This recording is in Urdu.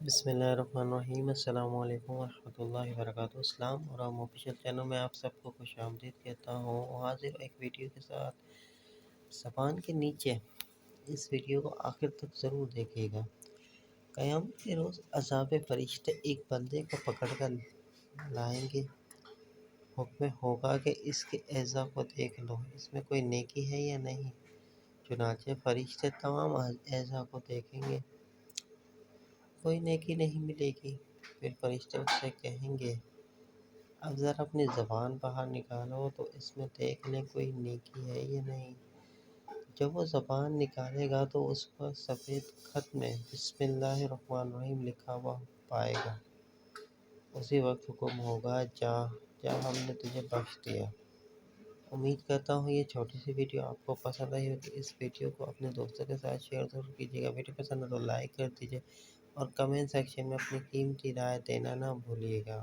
بسم اللہ الرحمن الرحیم۔ السلام علیکم ورحمۃ اللہ وبرکاتہ۔ اسلام اور آفیشیل چینل میں آپ سب کو خوش آمدید کہتا ہوں۔ حاضر ایک ویڈیو کے ساتھ زبان کے نیچے۔ اس ویڈیو کو آخر تک ضرور دیکھیے گا۔ قیامت کے روز عذاب فرشتے ایک بندے کو پکڑ کر لائیں گے۔ حکم ہوگا کہ اس کے اعضاء کو دیکھ لو، اس میں کوئی نیکی ہے یا نہیں۔ چنانچہ فرشتے تمام اعضاء کو دیکھیں گے، کوئی نیکی نہیں ملے گی۔ پھر فرشتے اس سے کہیں گے، اب ذرا اپنی زبان باہر نکالو تو اس میں دیکھ لیں کوئی نیکی ہے یا نہیں۔ جب وہ زبان نکالے گا تو اس پر سفید خط میں بسم اللہ الرحمن الرحیم لکھا ہوا پائے گا۔ اسی وقت حکم ہوگا، جا ہم نے تجھے بخش دیا۔ امید کرتا ہوں یہ چھوٹی سی ویڈیو آپ کو پسند آئی ہوگی۔ اس ویڈیو کو اپنے دوستوں کے ساتھ شیئر ضرور کیجیے گا۔ ویڈیو پسند ہے تو لائک کر دیجیے اور کمنٹ سیکشن میں اپنی قیمتی رائے دینا نہ بھولیے گا۔